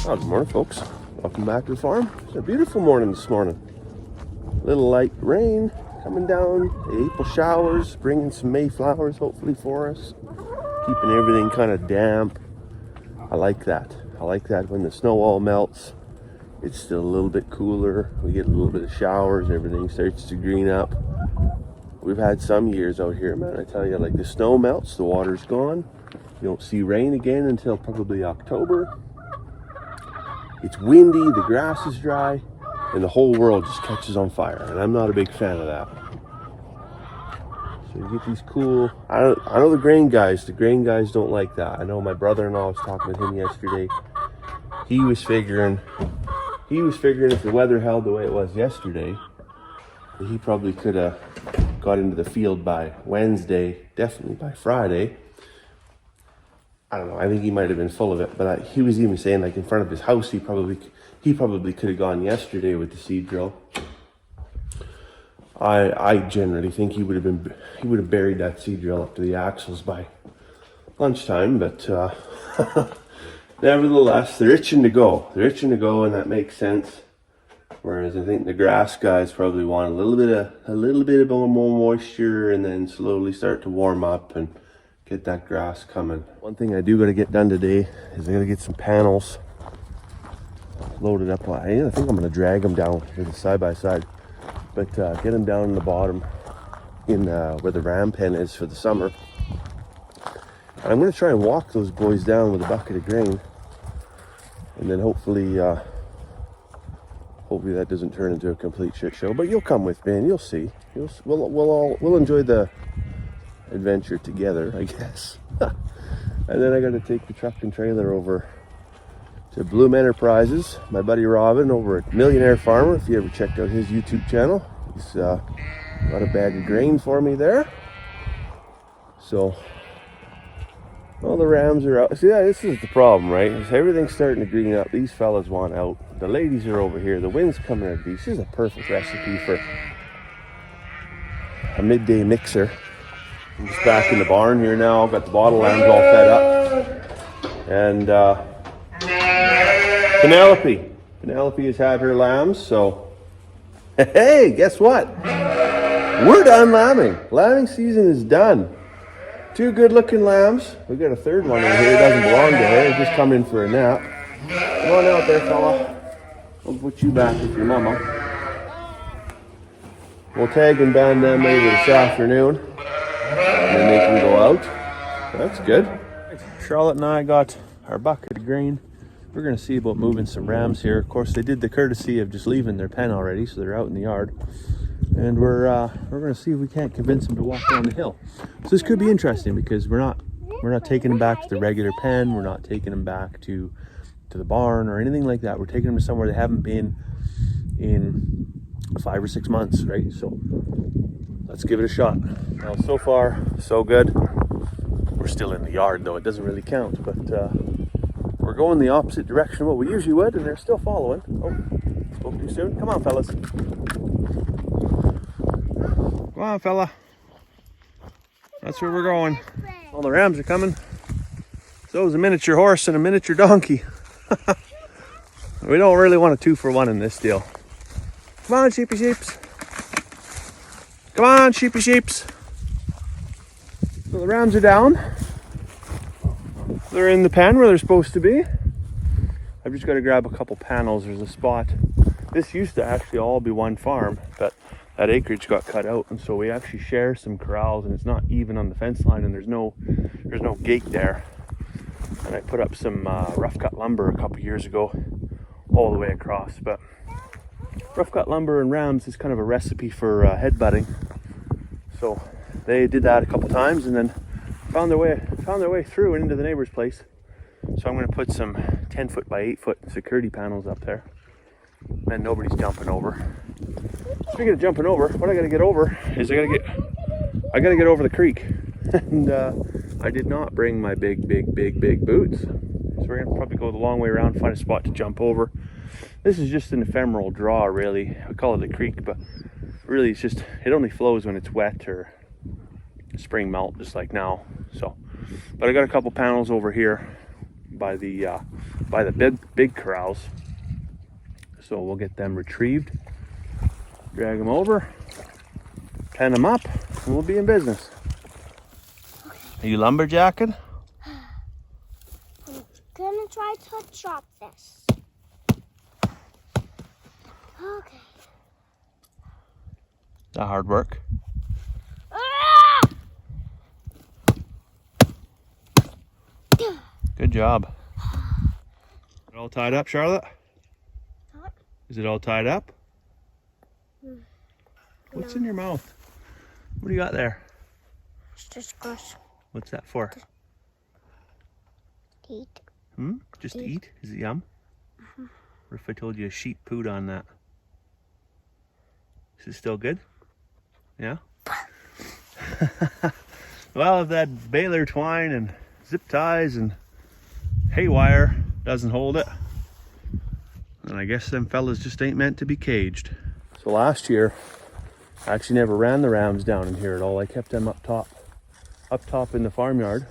Good morning, folks. Welcome back to the farm. It's a beautiful morning this morning. Little light rain coming down, the April showers, bringing some Mayflowers hopefully for us, keeping everything kind of damp. I like that. I like that when the snow all melts, it's still a little bit cooler. We get a little bit of showers, everything starts to green up. We've had some years out here, man, I tell you, like the snow melts, the water's gone. You don't see rain again until probably October. It's windy, the grass is dry, and the whole world just catches on fire. And I'm not a big fan of that. So you get these cool, I know the grain guys don't like that. I know my brother-in-law, was talking with him yesterday. He was figuring if the weather held the way it was yesterday, that he probably could have got into the field by Wednesday, definitely by Friday. I don't know, I think he might have been full of it, but he was even saying, like, in front of his house, he probably could have gone yesterday with the seed drill. I generally think he would have buried that seed drill up to the axles by lunchtime, but nevertheless, they're itching to go, and that makes sense. Whereas I think the grass guys probably want a little bit more moisture, and then slowly start to warm up and get that grass coming. One thing I do got to get done today is I got to get some panels loaded up. I think I'm going to drag them down with a side-by-side, but get them down in the bottom in where the ram pen is for the summer. And I'm going to try and walk those boys down with a bucket of grain, and then hopefully that doesn't turn into a complete shit show. But you'll come with me and you'll see. We'll enjoy the adventure together, I guess. And then I got to take the truck and trailer over to Bloom Enterprises. My buddy Robin over at Millionaire Farmer, if you ever checked out his YouTube channel, he's got a bag of grain for me there. So all the rams are out. See, this is the problem, right? Everything's starting to green up. These fellas want out. The ladies are over here. The wind's coming out of these. This is a perfect recipe for a midday mixer. I'm just back in the barn here now. I've got the bottle lambs all fed up. And Penelope has had her lambs, so hey, guess what? We're done lambing. Lambing season is done. 2 good looking lambs. We got a third one in here. It doesn't belong to her. It just come in for a nap. Come on out there, fella. I'll put you back with your mama. We'll tag and band them later this afternoon, and then they can go out. That's good. Charlotte and I got our bucket of grain. We're going to see about moving some rams here. Of course, they did the courtesy of just leaving their pen already, so they're out in the yard. And we're going to see if we can't convince them to walk down the hill. So this could be interesting because we're not taking them back to the regular pen. We're not taking them back to the barn or anything like that. We're taking them to somewhere they haven't been in 5 or 6 months, right? So let's give it a shot. Now, so far, so good. We're still in the yard, though. It doesn't really count, but we're going the opposite direction of what we usually would, and they're still following. Oh, spoke too soon. Come on, fellas. Come on, fella. That's where we're going. All the rams are coming. So is a miniature horse and a miniature donkey. We don't really want a 2-for-1 in this deal. Come on, sheepy sheeps. Come on, sheepy sheeps. So the rams are down. They're in the pen where they're supposed to be. I've just got to grab a couple panels. There's a spot. This used to actually all be one farm, but that acreage got cut out, and so we actually share some corrals, and it's not even on the fence line, and there's no gate there. And I put up some rough cut lumber a couple years ago all the way across, but rough cut lumber and rams is kind of a recipe for headbutting. So they did that a couple times and then found their way through and into the neighbor's place. So I'm going to put some 10-foot by 8-foot security panels up there, and nobody's jumping over. Speaking of jumping over, what I got to get over is I got to get over the creek. And I did not bring my big boots, so we're gonna probably go the long way around, find a spot to jump over. This is just an ephemeral draw, really. I call it a creek, but really it only flows when it's wet or spring melt, just like now. So, but I got a couple panels over here, by the big corrals. So we'll get them retrieved, drag them over, pen them up, and we'll be in business. Are you lumberjacking? I'm gonna try to chop this. Okay. Is that hard work? Ah! Good job. Is it all tied up, Charlotte? What? Is it all tied up? What's in your mouth? What do you got there? It's just gross. What's that for? Eat. Just to eat? Is it yum? What if I told you a sheep pooed on that? Is it still good? Yeah? Well, if that baler twine and zip ties and hay wire doesn't hold it, then I guess them fellas just ain't meant to be caged. So last year, I actually never ran the rams down in here at all. I kept them up top in the farmyard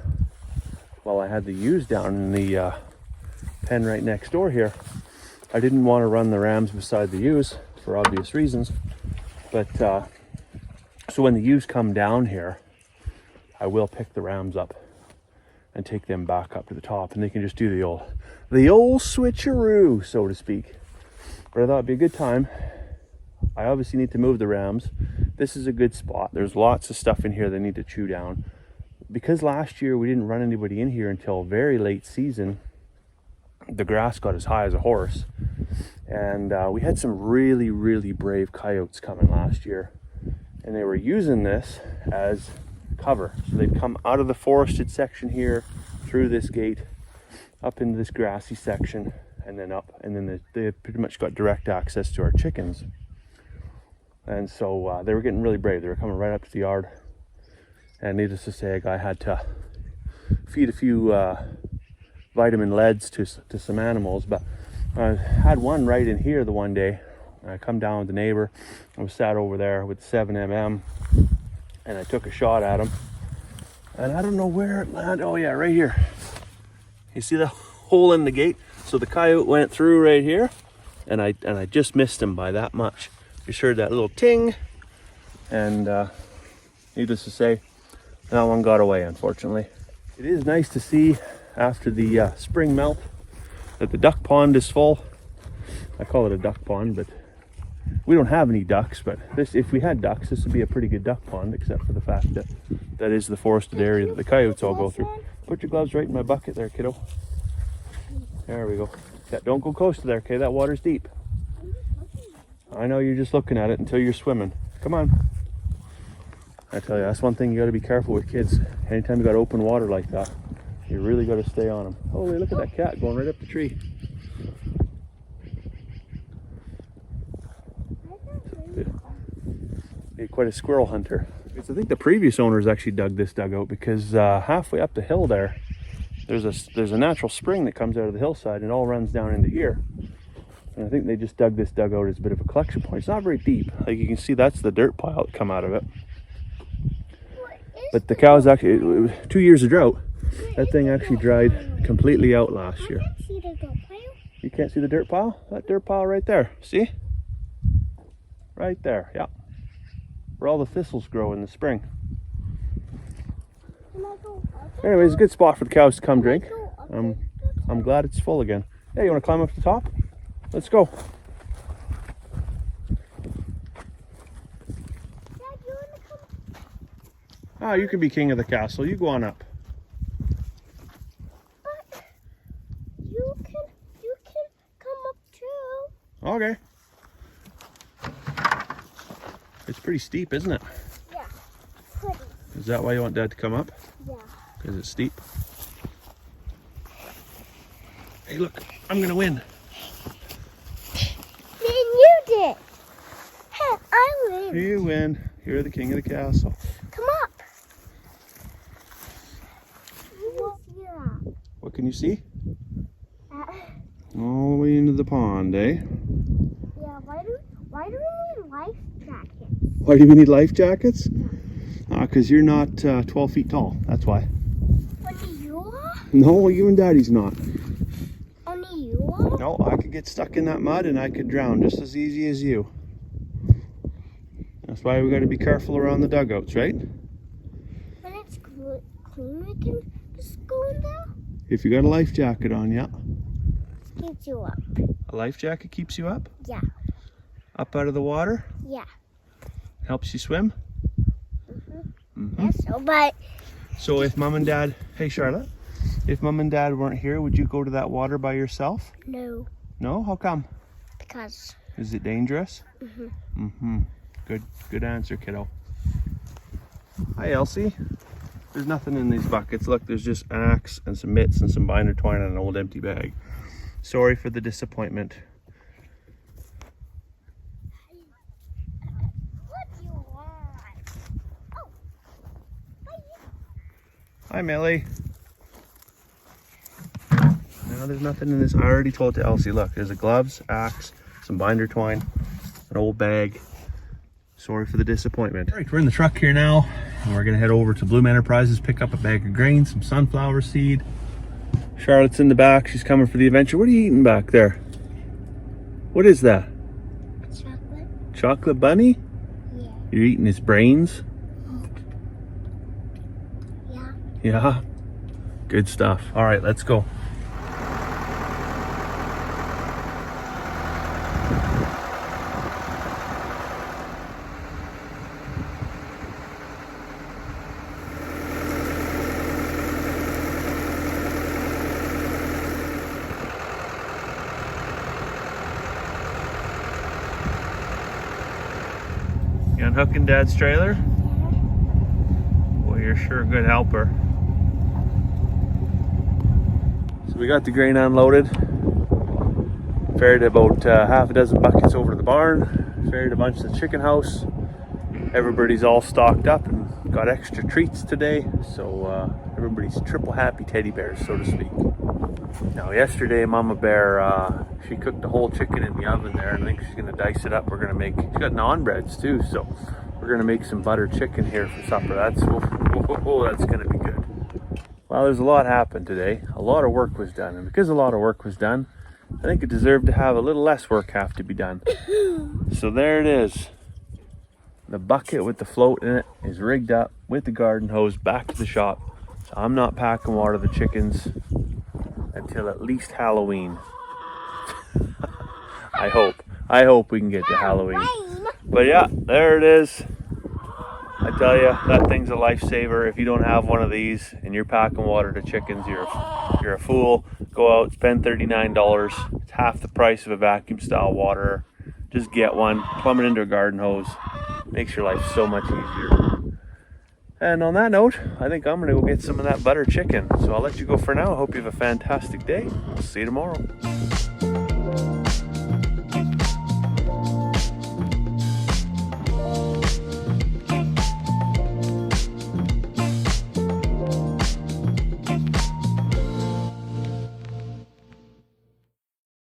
while I had the ewes down in the pen right next door here. I didn't want to run the rams beside the ewes for obvious reasons, but so when the ewes come down here, I will pick the rams up and take them back up to the top, and they can just do the old switcheroo, so to speak. But I thought it'd be a good time. I obviously need to move the rams. This is a good spot. There's lots of stuff in here they need to chew down. Because last year we didn't run anybody in here until very late season, the grass got as high as a horse. And we had some really, really brave coyotes coming last year. And they were using this as cover. So they'd come out of the forested section here, through this gate, up into this grassy section, and then up. And then they pretty much got direct access to our chickens. And so they were getting really brave. They were coming right up to the yard. And needless to say, a guy had to feed a few vitamin leads to some animals. But I had one right in here the one day. I come down with the neighbor. I was sat over there with the 7mm, and I took a shot at him. And I don't know where it landed. Oh yeah, right here. You see the hole in the gate? So the coyote went through right here, and I just missed him by that much. Just heard that little ting, and needless to say, that one got away, unfortunately. It is nice to see after the spring melt that the duck pond is full. I call it a duck pond, but we don't have any ducks. But if we had ducks, this would be a pretty good duck pond, except for the fact that that is the forested area that the coyotes all go through. Put your gloves right in my bucket there, kiddo. There we go. Yeah, don't go close to there, okay? That water's deep. I know you're just looking at it until you're swimming. Come on. I tell you, that's one thing you got to be careful with kids. Anytime you got open water like that, you really got to stay on them. Holy, look at that cat going right up the tree. Be quite a squirrel hunter. I think the previous owners actually dug this dugout because halfway up the hill there's a natural spring that comes out of the hillside and all runs down into here. And I think they just dug this dugout as a bit of a collection point. It's not very deep. Like you can see, that's the dirt pile that come out of it. But the cows actually, it was 2 years of drought. That thing actually dried completely out last year. I can't see the dirt pile. You can't see the dirt pile? That dirt pile right there. See? Right there, yeah. Where all the thistles grow in the spring. Anyways, a good spot for the cows to come drink. I'm glad it's full again. Hey, you want to climb up to the top? Let's go. Ah, you can be king of the castle. You go on up. But you can come up too. Okay. It's pretty steep, isn't it? Yeah, pretty. Is that why you want Dad to come up? Yeah. Because it's steep. Hey, look, I'm gonna win. Then you did. Hey, I win. You win. You're the king of the castle. Come up. What can you see? Uh, All the way into the pond, eh? Yeah, why do we need life jackets? Why do we need life jackets? Because you're not 12 feet tall. That's why. What do you are? No, you and Daddy's not. funny you are? No, I could get stuck in that mud and I could drown just as easy as you. That's why we got to be careful around the dugouts, right? When it's clean, we can just go in there. If you got a life jacket on, yeah. Keeps you up. A life jacket keeps you up? Yeah. Up out of the water? Yeah. Helps you swim? Yes, so, but So if mom and dad, hey Charlotte, if mom and dad weren't here, would you go to that water by yourself? no, No? How come? because Is it dangerous? Good answer, kiddo. Hi, Elsie. There's nothing in these buckets. Look, there's just an axe and some mitts and some binder twine and an old empty bag. Sorry for the disappointment. what do you want? Oh, Hi, Millie. No, there's nothing in this. I already told to Elsie, look, there's a gloves, axe, some binder twine, an old bag. Sorry for the disappointment. All right, we're in the truck here now, and we're gonna head over to Bloom Enterprises, pick up a bag of grain, some sunflower seed. Charlotte's in the back. She's coming for the adventure. What are you eating back there? What is that? chocolate? Chocolate bunny? Yeah. You're eating his brains? Yeah. Yeah. Good stuff. All right, let's go. You unhooking Dad's trailer? Boy, you're sure a good helper. So we got the grain unloaded. Ferried about half a dozen buckets over to the barn. Ferried a bunch to the chicken house. Everybody's all stocked up and got extra treats today. So everybody's triple happy teddy bears, so to speak. Now yesterday, Mama Bear, she cooked the whole chicken in the oven there, and I think she's gonna dice it up. We're gonna make, she's got naan breads too, so we're gonna make some butter chicken here for supper. That's gonna be good. Well, there's a lot happened today. A lot of work was done, and because a lot of work was done, I think it deserved to have a little less work have to be done. So there it is. The bucket with the float in it is rigged up with the garden hose back to the shop. So I'm not packing water to the chickens until at least Halloween. I hope we can get to Halloween. But yeah, there it is. I tell you, that thing's a lifesaver. If you don't have one of these and you're packing water to chickens, you're a fool. Go out, spend $39. It's half the price of a vacuum style water. Just get one, plumb it into a garden hose. Makes your life so much easier. And on that note, I think I'm gonna go get some of that butter chicken. So I'll let you go for now. I hope you have a fantastic day. I'll see you tomorrow.